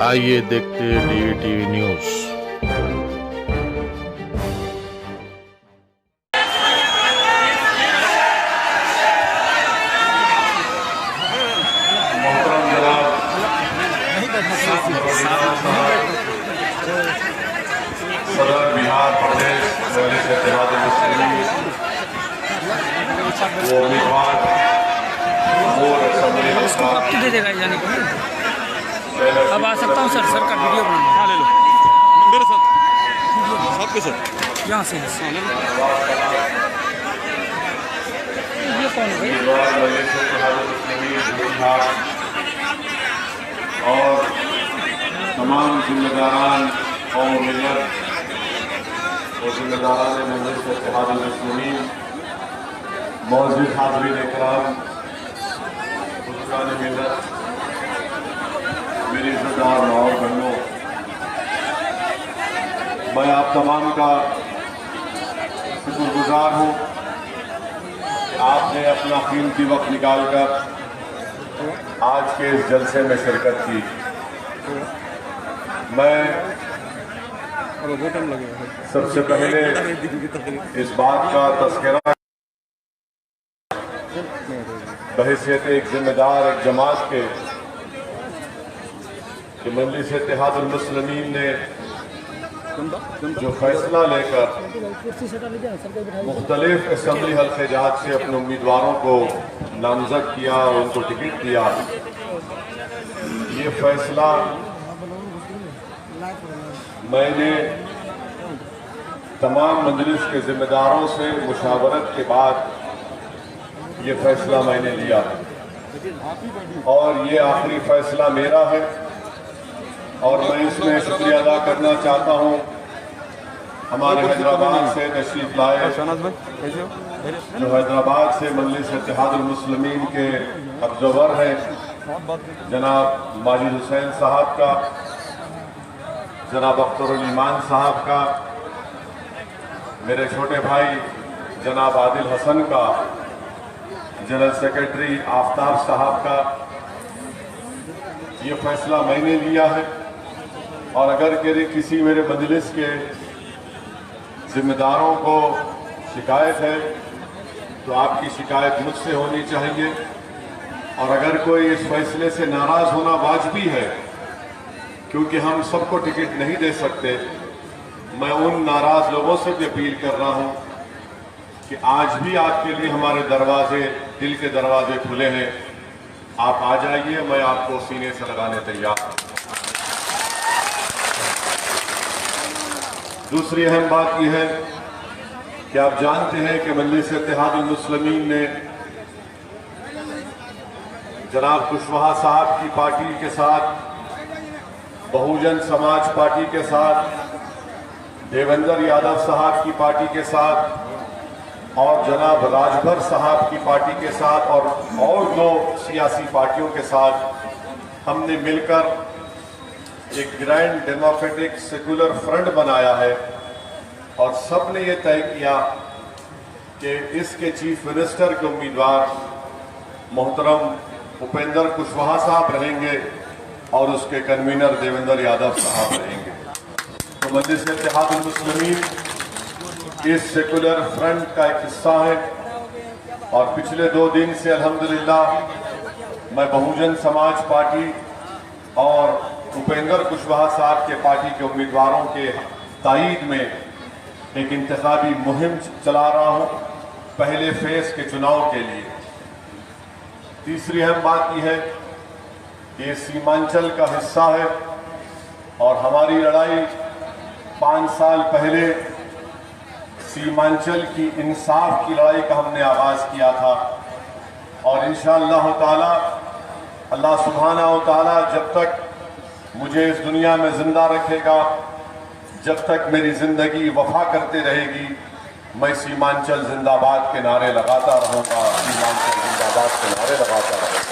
आइए देखते हैं DETV न्यूज। सदर बिहार प्रदेश मजलिस इत्तेहाद मुस्लिमीन वो उम्मीदवार और असेंबली हल्का दे देगा जाने को। अब आ सकता हूँ सर का वीडियो बनाना। हाँ ले लो मेरे साथ आपके साथ यहाँ से हाँ, ले लो। ये कौन है भाई? उम्मीदवार मजलिस इत्तेहाद मुस्लिमीन बिहार और तमाम जिम्मेदारान कौम मिलत और जिम्मेदारान मजलिस इत्तेहाद मुस्लिमीन मौजूद हाज़रीन इकराम बुजुर्गान मिलत मेरी इज़्ज़तदार माँ और बहनों, मैं आप तमाम का शुक्रगुजार हूँ कि आपने अपना कीमती वक्त निकालकर आज के इस जलसे में शिरकत की। मैं सबसे पहले इस बात का तज़किरा बहैसियत एक जिम्मेदार एक जमात के कि मजलिस इत्तेहाद मुस्लिमीन ने जो फैसला लेकर मुख्तलिफ असम्बली हल्के जहाज से अपने उम्मीदवारों को नामजद किया और उनको टिकट दिया, ये फैसला मैंने तमाम मजलिस के जिम्मेदारों से मुशावरत के बाद ये फैसला मैंने लिया और ये आखिरी फैसला मेरा है। और मैं इसमें शुक्रिया अदा करना चाहता हूँ हमारे हैदराबाद से तशरीफ लाए जो हैदराबाद से मजलिस इत्तेहाद मुस्लिमीन के अब्जर्वर हैं जनाब माजिद हुसैन साहब का, जनाब अख्तर ईमान साहब का, मेरे छोटे भाई जनाब आदिल हसन का, जनरल सेक्रेटरी आफ्ताब साहब का। ये फैसला मैंने लिया है और अगर किसी मेरे मजलिस के जिम्मेदारों को शिकायत है तो आपकी शिकायत मुझसे होनी चाहिए और अगर कोई इस फैसले से नाराज़ होना वाजिबी है क्योंकि हम सबको टिकट नहीं दे सकते, मैं उन नाराज़ लोगों से भी अपील कर रहा हूं कि आज भी आपके लिए हमारे दरवाजे, दिल के दरवाजे खुले हैं, आप आ जाइए, मैं आपको सीने से लगाने तैयार हूं। दूसरी अहम बात यह है कि आप जानते हैं कि मजलिस इत्तेहाद मुस्लिमीन ने जनाब कुशवाहा साहब की पार्टी के साथ, बहुजन समाज पार्टी के साथ, देवेंद्र यादव साहब की पार्टी के साथ और जनाब राजभर साहब की पार्टी के साथ और दो सियासी पार्टियों के साथ हमने मिलकर एक ग्रैंड डेमोक्रेटिक सेकुलर फ्रंट बनाया है और सब ने ये तय किया कि इसके चीफ मिनिस्टर के उम्मीदवार मोहतरम उपेंद्र कुशवाहा साहब रहेंगे और उसके कन्वीनर देवेंद्र यादव साहब रहेंगे। तो मजलिस इत्तेहाद मुस्लिमीन इस सेकुलर फ्रंट का एक हिस्सा है और पिछले 2 दिन से अल्हम्दुलिल्लाह मैं बहुजन समाज पार्टी और उपेंद्र कुशवाहा साहब के पार्टी के उम्मीदवारों के तायीद में एक इंतखाबी मुहिम चला रहा हूं पहले फेज के चुनाव के लिए। तीसरी अहम बात यह है कि ये सीमांचल का हिस्सा है और हमारी लड़ाई 5 साल पहले सीमांचल की इंसाफ की लड़ाई का हमने आगाज किया था और इंशाअल्लाह ताला अल्लाह सुब्हानहू व तआला जब तक मुझे इस दुनिया में जिंदा रखेगा, जब तक मेरी जिंदगी वफा करते रहेगी, मैं सीमांचल जिंदाबाद के नारे लगाता रहूंगा, सीमांचल जिंदाबाद के नारे लगाता रहूंगा।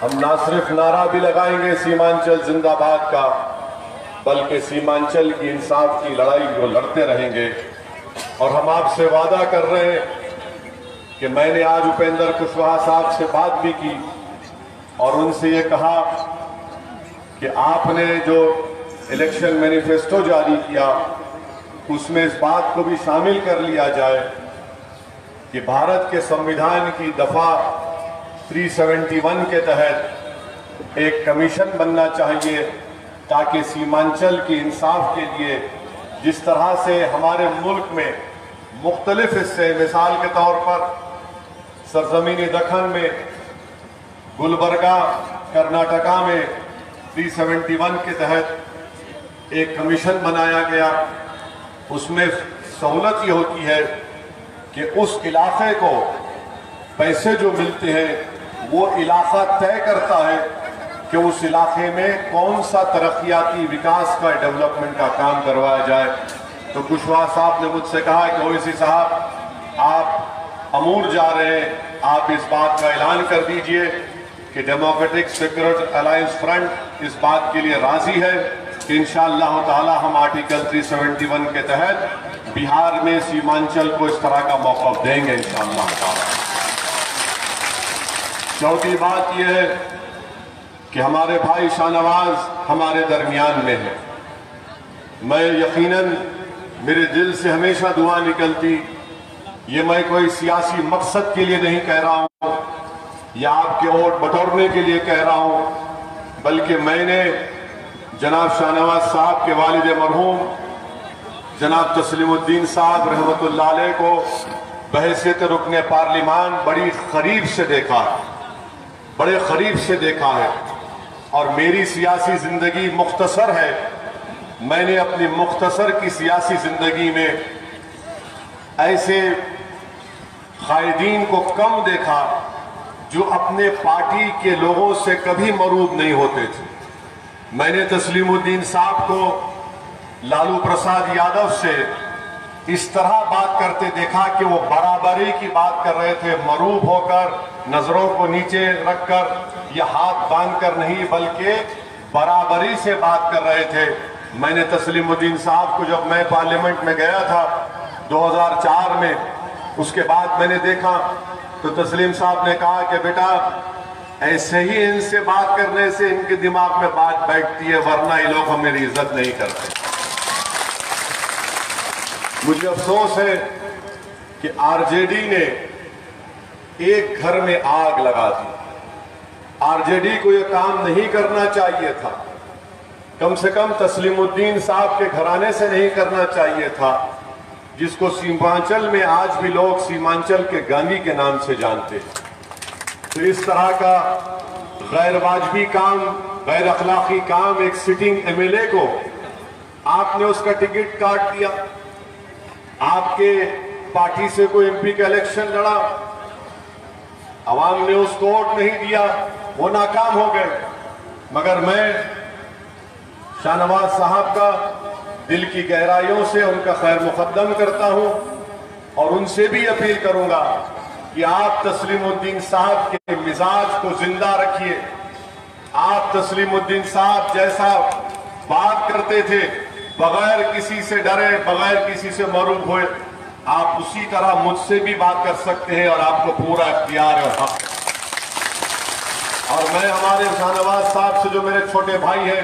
हम ना सिर्फ नारा भी लगाएंगे सीमांचल जिंदाबाद का, बल्कि सीमांचल की इंसाफ की लड़ाई को लड़ते रहेंगे। और हम आपसे वादा कर रहे हैं कि मैंने आज उपेंद्र कुशवाहा साहब से बात भी की और उनसे ये कहा कि आपने जो इलेक्शन मैनिफेस्टो जारी किया उसमें इस बात को भी शामिल कर लिया जाए कि भारत के संविधान की दफा 371 के तहत एक कमीशन बनना चाहिए ताकि सीमांचल की इंसाफ के लिए जिस तरह से हमारे मुल्क में मुख्तलिफ हिस्से, मिसाल के तौर पर सरजमीनी दखन में, गुलबर्गा कर्नाटका में 371 के तहत एक कमीशन बनाया गया। उसमें सहूलत ये होती है कि उस इलाके को पैसे जो मिलते हैं वो इलाका तय करता है कि उस इलाके में कौन सा तरक्याती विकास का, डेवलपमेंट का काम करवाया जाए। तो कुशवाहा साहब ने मुझसे कहा कि ओवैसी साहब आप अमूर जा रहे हैं, आप इस बात का ऐलान कर दीजिए कि डेमोक्रेटिक सेक्युलर अलायंस फ्रंट इस बात के लिए राजी है कि इंशाअल्लाह ताला हम आर्टिकल 371 के तहत बिहार में सीमांचल को इस तरह का मौका देंगे इंशाअल्लाह ताला। चौथी बात यह है कि हमारे भाई शाहनवाज हमारे दरमियान में है। मैं यकीनन मेरे दिल से हमेशा दुआ निकलती, ये मैं कोई सियासी मकसद के लिए नहीं कह रहा हूं या आपके वोट बटोरने के लिए कह रहा हूं, बल्कि मैंने जनाब शाहनवाज साहब के वालिद मरहूम जनाब तस्लीमुद्दीन साहब रहमतुल्लाह अलैह को बहैसियत रुकने पार्लिमान बड़ी करीब से देखा, बड़े करीब से देखा है। और मेरी सियासी जिंदगी मुख्तसर है। मैंने अपनी मुख्तसर की सियासी जिंदगी में ऐसे कायदीन को कम देखा जो अपने पार्टी के लोगों से कभी मरूब नहीं होते थे। मैंने तस्लीमुद्दीन साहब को लालू प्रसाद यादव से इस तरह बात करते देखा कि वो बराबरी की बात कर रहे थे, मरूब होकर, नजरों को नीचे रखकर या हाथ बांधकर नहीं, बल्कि बराबरी से बात कर रहे थे। मैंने तस्लीमुद्दीन साहब को जब मैं पार्लियामेंट में गया था 2004 में, उसके बाद मैंने देखा तो तस्लीम साहब ने कहा कि बेटा ऐसे ही इनसे बात करने से इनके दिमाग में बात बैठती है, वरना ये लोग मेरी इज्जत नहीं करते। मुझे अफसोस है कि आरजेडी ने एक घर में आग लगा दी। आरजेडी को यह काम नहीं करना चाहिए था, कम से कम तस्लीमुद्दीन साहब के घराने से नहीं करना चाहिए था, जिसको सीमांचल में आज भी लोग सीमांचल के गांधी के नाम से जानते हैं। तो इस तरह का गैर वाजबी काम, गैर अखलाकी काम एक सिटिंग एमएलए को आपने उसका टिकट काट दिया, आपके पार्टी से कोई एमपी का इलेक्शन लड़ा, आवाम ने उसको वोट नहीं दिया, वो नाकाम हो गए। मगर मैं शाहनवाज साहब का दिल की गहराइयों से उनका खैर मुकद्दम करता हूं और उनसे भी अपील करूंगा कि आप तस्लीमुद्दीन साहब के मिजाज को जिंदा रखिए। आप तस्लीमुद्दीन साहब जैसा बात करते थे, बगैर किसी से डरे, बगैर किसी से मरूब हुए, आप उसी तरह मुझसे भी बात कर सकते हैं और आपको पूरा इख्तियार और हक। और मैं हमारे शाहनवाज साहब से जो मेरे छोटे भाई हैं,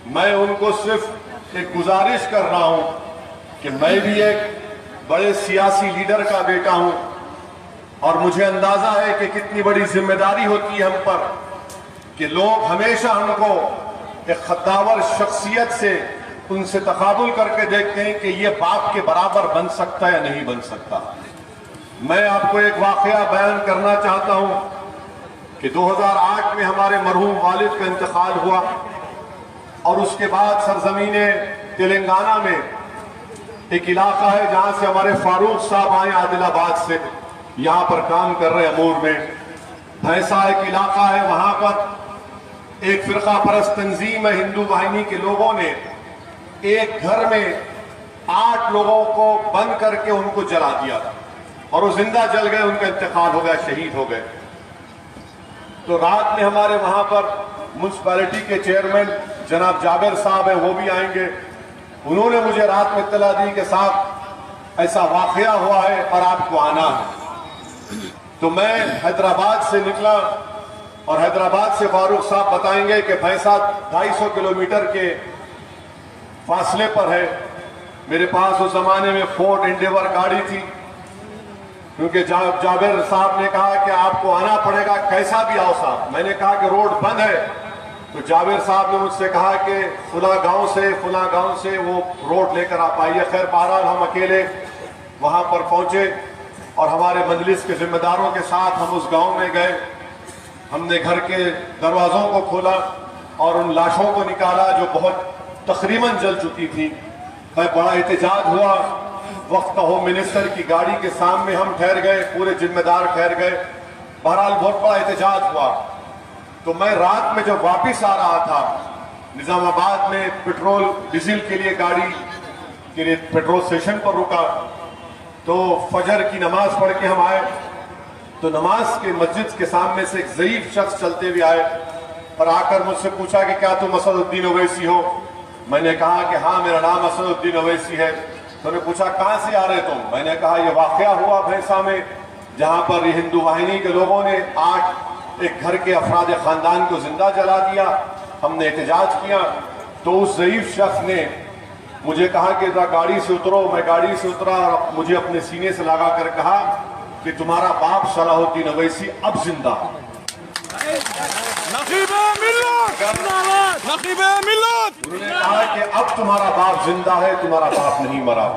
मैं उनको सिर्फ एक गुजारिश कर रहा हूं कि मैं भी एक बड़े सियासी लीडर का बेटा हूं और मुझे अंदाजा है कि कितनी बड़ी जिम्मेदारी होती है हम पर कि लोग हमेशा हमको एक खद्दावर शख्सियत से उनसे तकाबुल करके देखते हैं कि ये बाप के बराबर बन सकता है या नहीं बन सकता। मैं आपको एक वाकया बयान करना चाहता हूं कि 2008 में हमारे मरहूम वालिद का इंतकाल हुआ और उसके बाद सरजमीने तेलंगाना में एक इलाका है जहां से हमारे फारूक साहब आए आदिलाबाद से, यहां पर काम कर रहे अमूर में। ऐसा एक इलाका है, वहां पर एक फिरका परस्त तंजीम है, हिंदू वाहिनी के लोगों ने एक घर में 8 लोगों को बंद करके उनको जला दिया और वो जिंदा जल गए, उनका इंतकाल हो गया, शहीद हो गए। तो रात में हमारे वहां पर म्युनिसिपैलिटी के चेयरमैन जनाब जाबिर साहब है, वो भी आएंगे। उन्होंने मुझे रात में इत्तला दी कि साहब ऐसा वाकया हुआ है और आपको आना है। तो मैं हैदराबाद से निकला और हैदराबाद से फारूक साहब बताएंगे कि भैंसा 250 किलोमीटर के फासले पर है। मेरे पास उस जमाने में फोर्ड एंडेवर गाड़ी थी, क्योंकि जावेर साहब ने कहा कि आपको आना पड़ेगा, कैसा भी आओ साहब। मैंने कहा कि रोड बंद है, तो जावेर साहब ने मुझसे कहा कि फुला गांव से वो रोड लेकर आप आइए। खैर बहरहाल हम अकेले वहां पर पहुंचे और हमारे मजलिस के जिम्मेदारों के साथ हम उस गांव में गए। हमने घर के दरवाजों को खोला और उन लाशों को निकाला जो बहुत तकरीबन जल चुकी थी। बड़ा एहतजाज हुआ। वक्त होम मिनिस्टर की गाड़ी के सामने हम ठहर गए, पूरे जिम्मेदार ठहर गए। बहरहाल बहुत बड़ा एहतजाज हुआ। तो मैं रात में जब वापिस आ रहा था, निजामाबाद में पेट्रोल डीजल के लिए गाड़ी के लिए पेट्रोल स्टेशन पर रुका, तो फजर की नमाज पढ़ के हम आए, तो नमाज के मस्जिद के सामने से एक ज़ईफ शख्स चलते हुए आए और आकर मुझसे पूछा कि क्या तुम असदुद्दीन ओवैसी हो। मैंने कहा कि हाँ, मेरा नाम असदुद्दीन ओवैसी है। तो उन्होंने पूछा कहाँ से आ रहे तुम। मैंने कहा ये वाकया हुआ भैंसा में, जहाँ पर हिंदू वाहिनी के लोगों ने 8 एक घर के अफराद खानदान को जिंदा जला दिया। हमने एहतजाज किया। तो उस ज़ईफ शख्स ने मुझे कहा कि गाड़ी से उतरो। मैं गाड़ी से उतरा और मुझे अपने सीने से लगा कर कहा कि तुम्हारा बाप सलाहुद्दीन ओवैसी अब जिंदा है। उन्होंने कहा कि अब तुम्हारा बाप जिंदा है, तुम्हारा बाप नहीं मरा।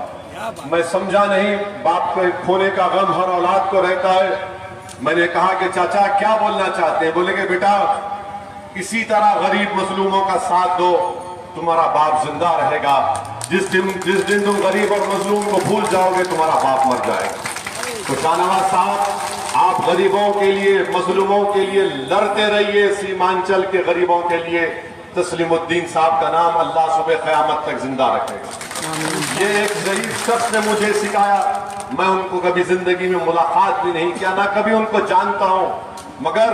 मैं समझा नहीं, बाप के खोने का गम हर औलाद को रहता है। मैंने कहा कि चाचा क्या बोलना चाहते हैं। बोले कि बेटा इसी तरह गरीब मजलूमों का साथ दो, तुम्हारा बाप जिंदा रहेगा। जिस दिन तुम गरीब और मजलूम को भूल जाओगे, तुम्हारा बाप मर जाएगा। तो शाहनवाज साहब, आप गरीबों के लिए, मजलूमों के लिए लड़ते रहिए। सीमांचल के गरीबों के लिए तस्लीमुद्दीन साहब का नाम अल्लाह सुबह क़यामत तक जिंदा रखेगा। ये एक ज़ईफ शख्स ने मुझे सिखाया। मैं उनको कभी जिंदगी में मुलाकात भी नहीं किया, ना कभी उनको जानता हूं, मगर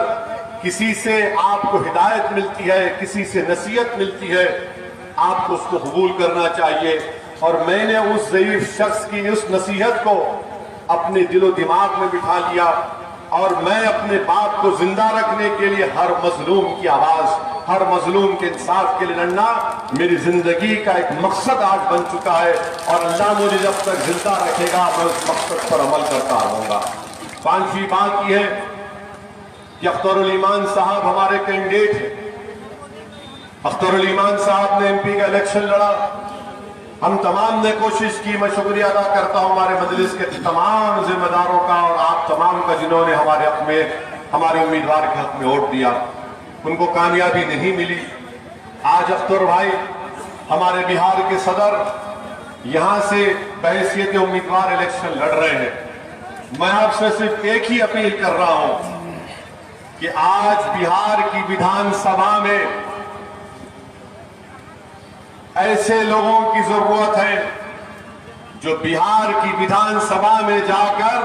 किसी से आपको हिदायत मिलती है, किसी से नसीहत मिलती है, आपको उसको कबूल करना चाहिए। और मैंने उस ज़ईफ शख्स की उस नसीहत को अपने दिलो दिमाग में बिठा लिया और मैं अपने बाप को जिंदा रखने के लिए हर मजलूम की आवाज, हर मजलूम के इंसाफ के लिए लड़ना मेरी जिंदगी का एक मकसद आज बन चुका है। और अल्लाह मुझे जब तक जिंदा रखेगा मैं उस मकसद पर अमल करता रहूंगा। पांचवी बात यह है कि अख्तरुल ईमान साहब हमारे कैंडिडेट हैं। अख्तरुल ईमान साहब ने एमपी का इलेक्शन लड़ा। हम तमाम ने कोशिश की। मैं शुक्रिया अदा करता हूं हमारे मजलिस के तमाम जिम्मेदारों का और आप तमाम का, जिन्होंने हमारे हक में, हमारे उम्मीदवार के हक में वोट दिया। उनको कामयाबी नहीं मिली। आज अख्तर भाई हमारे बिहार के सदर यहां से बहैसियत उम्मीदवार इलेक्शन लड़ रहे हैं। मैं आपसे सिर्फ एक ही अपील कर रहा हूं कि आज बिहार की विधानसभा में ऐसे लोगों की जरूरत है जो बिहार की विधानसभा में जाकर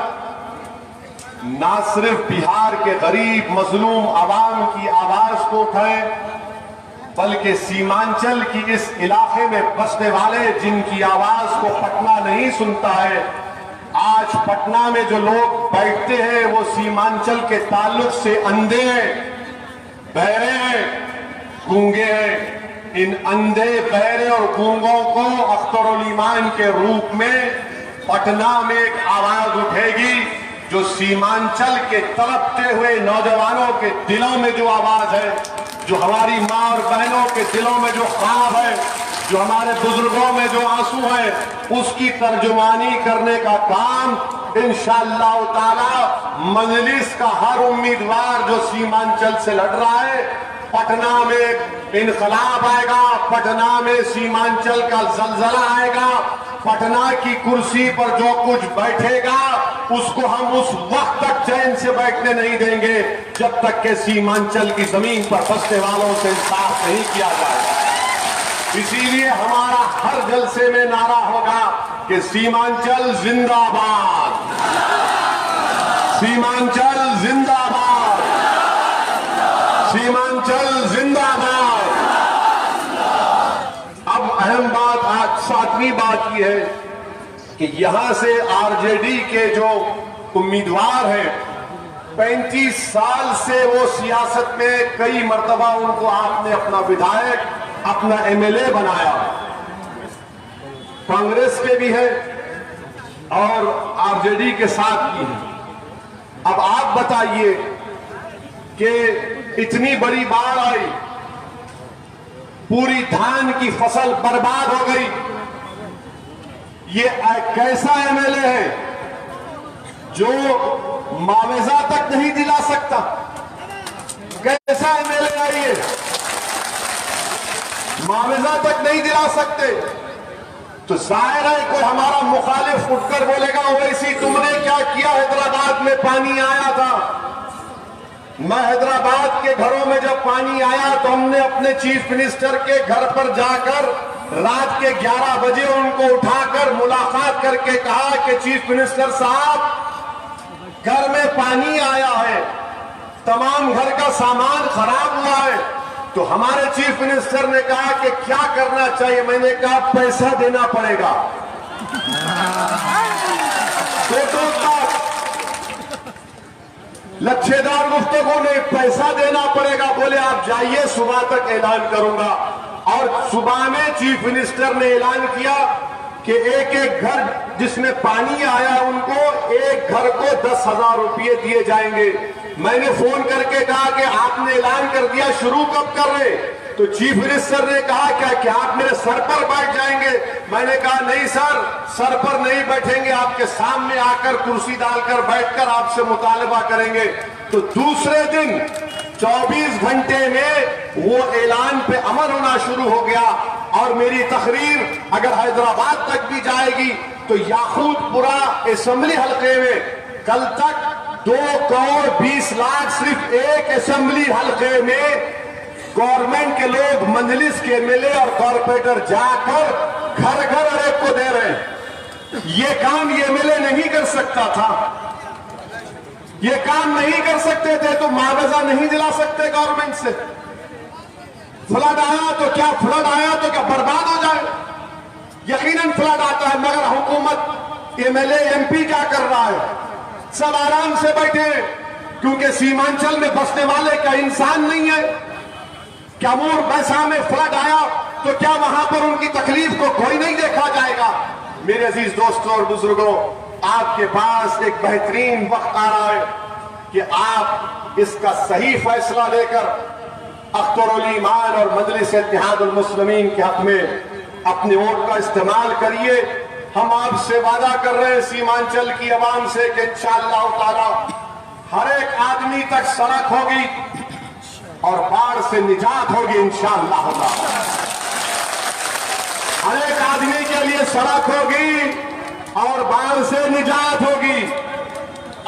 ना सिर्फ बिहार के गरीब मजलूम आवाम की आवाज को उठाएं, बल्कि सीमांचल की इस इलाके में बसने वाले जिनकी आवाज को पटना नहीं सुनता है। आज पटना में जो लोग बैठते हैं वो सीमांचल के ताल्लुक से अंधे हैं, बहरे हैं, गूंगे हैं। इन अंधे, बहरे और गूंगों को अख्तरुल ईमान के रूप में पटना में एक आवाज उठेगी जो सीमांचल के तड़पते हुए नौजवानों के दिलों में जो आवाज है, जो हमारी माँ और बहनों के दिलों में जो ख्वाब है, जो हमारे बुजुर्गों में जो आंसू है, उसकी तर्जुमानी करने का काम इंशाअल्लाह ताला मजलिस का हर उम्मीदवार जो सीमांचल से लड़ रहा है, पटना में इनकलाब आएगा, पटना में सीमांचल का जलजला आएगा, पटना की कुर्सी पर जो कुछ बैठेगा उसको हम उस वक्त तक चैन से बैठने नहीं देंगे जब तक के सीमांचल की जमीन पर बसने वालों से इंसाफ नहीं किया जाएगा। इसीलिए हमारा हर जलसे में नारा होगा कि सीमांचल जिंदाबाद, सीमांचल जिंदाबाद, सीमांचल जिंदाबाद। अब अहम बात, आज सातवीं बात यह है कि यहां से आरजेडी के जो उम्मीदवार हैं 35 साल से वो सियासत में कई मर्तबा उनको आपने अपना विधायक, अपना एमएलए बनाया। कांग्रेस के भी है और आरजेडी के साथ भी है। अब आप बताइए कि इतनी बड़ी बाढ़ आई, पूरी धान की फसल बर्बाद हो गई। ये कैसा एमएलए है जो मुआवजा तक नहीं दिला सकता? कैसा एमएलए है ये? मुआवजा तक नहीं दिला सकते। तो जाहिर है कोई हमारा मुखालिफ उठकर बोलेगा वैसी तुमने क्या किया, हैदराबाद में पानी आया था। मैं हैदराबाद के घरों में जब पानी आया तो हमने अपने चीफ मिनिस्टर के घर पर जाकर रात के 11 बजे उनको उठाकर मुलाकात करके कहा कि चीफ मिनिस्टर साहब, घर में पानी आया है, तमाम घर का सामान खराब हुआ है। तो हमारे चीफ मिनिस्टर ने कहा कि क्या करना चाहिए? मैंने कहा पैसा देना पड़ेगा। लच्छेदार गुफ्तगू ने पैसा देना पड़ेगा। बोले आप जाइए, सुबह तक ऐलान करूंगा। और सुबह में चीफ मिनिस्टर ने ऐलान किया कि एक एक घर जिसमें पानी आया उनको एक घर को 10,000 रुपये दिए जाएंगे। मैंने फोन करके कहा कि आपने ऐलान कर दिया, शुरू कब कर रहे? तो चीफ मिनिस्टर ने कहा क्या आप मेरे सर पर बैठ जाएंगे? मैंने कहा नहीं सर, सर पर नहीं बैठेंगे, आपके सामने आकर कुर्सी डालकर बैठकर आपसे मुतालबा करेंगे। तो दूसरे दिन 24 घंटे में वो ऐलान पे अमल होना शुरू हो गया। और मेरी तकरीर अगर हैदराबाद तक भी जाएगी तो याकूतपुरा असेंबली हल्के में कल तक 2 करोड़ 20 लाख सिर्फ एक असेंबली हल्के में गवर्नमेंट के लोग, मंजलिस के एमएलए और कॉर्पोरेटर जाकर घर घर अरेब को दे रहे हैं। ये काम ये एमएलए नहीं कर सकता था, ये काम नहीं कर सकते थे। तो मुआवजा नहीं दिला सकते गवर्नमेंट से। फ्लड आया तो क्या बर्बाद हो जाए? यकीनन फ्लड आता है, मगर हुकूमत, एमएलए, एमपी क्या कर रहा है? सब आराम से बैठे हैं, क्योंकि सीमांचल में बसने वाले क्या इंसान नहीं है? क्या मूर बैसा में फ्लड आया तो क्या वहां पर उनकी तकलीफ को कोई नहीं देखा जाएगा? मेरे अजीज दोस्तों और बुजुर्गों, आपके पास एक बेहतरीन वक्त आ रहा है कि आप इसका सही फैसला लेकर अख्तरुल ईमान और मजलिस इत्तेहादुल मुस्लिमीन के हक में अपने वोट का इस्तेमाल करिए। हम आपसे वादा कर रहे हैं सीमांचल की आवाम से कि इंशाअल्लाह ताला हर एक आदमी तक सड़क होगी और बाढ़ से निजात होगी इंशाअल्लाह ताला। हर एक आदमी के लिए सड़क होगी और बाढ़ से निजात होगी।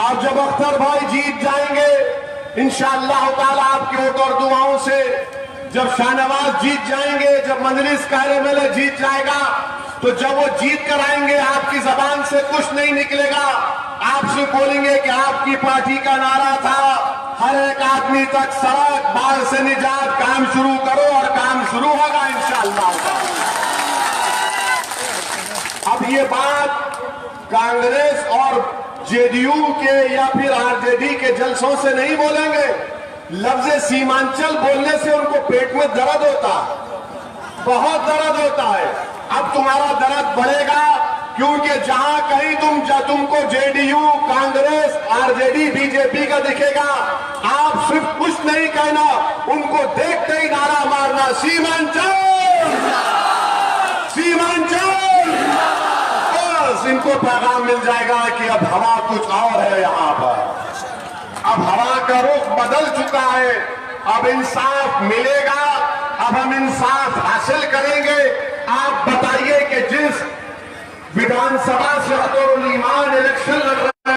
और जब अख्तर भाई जीत जाएंगे इंशाअल्लाह ताला आपके वोट और दुआओं से, जब शाहनवाज जीत जाएंगे, जब मजलिस का एमएलए जीत जाएगा, तो जब वो जीत कर आएंगे आपकी जबान से कुछ नहीं निकलेगा। आपसे बोलेंगे कि आपकी पार्टी का नारा था हर एक आदमी तक सड़क, बाढ़ से निजात, काम शुरू करो, और काम शुरू होगा इंशाअल्लाह। अब ये बात कांग्रेस और जेडीयू के या फिर आरजेडी के जलसों से नहीं बोलेंगे। लफ्ज सीमांचल बोलने से उनको पेट में दर्द होता है, बहुत दर्द होता है। अब तुम्हारा दर्द बढ़ेगा, क्योंकि जहां कहीं तुमको जेडीयू, कांग्रेस, आरजेडी, बीजेपी का दिखेगा, आप सिर्फ कुछ नहीं कहना, उनको देखते ही नारा मारना, सीमांचल, सीमांचल। इनको पैगाम मिल जाएगा कि अब हवा कुछ और है यहां पर। अब हवा का रुख बदल चुका है, अब इंसाफ मिलेगा, अब हम इंसाफ हासिल करेंगे। आप बताइए कि जिस विधानसभा से अख्तरुल ईमान इलेक्शन लड़ रहे हैं,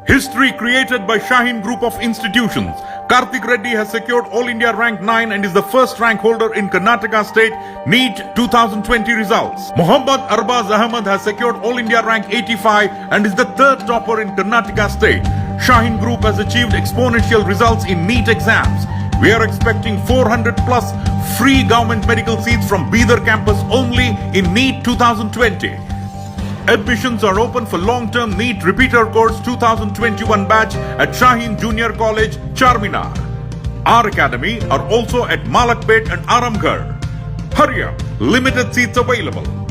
History created by Shaheen Group of Institutions. Karthik Reddy has secured All India Rank 9 and is the first rank holder in Karnataka State NEET 2020 results. Muhammad Arbaz Ahmed has secured All India Rank 85 and is the third topper in Karnataka State. Shaheen Group has achieved exponential results in NEET exams. We are expecting 400 plus free government medical seats from Bidar campus only in NEET 2020. Admissions are open for long-term NEET repeater course 2021 batch at Shaheen Junior College, Charminar. Our academy are also at Malakpet and Aramgarh. Hurry up, limited seats available.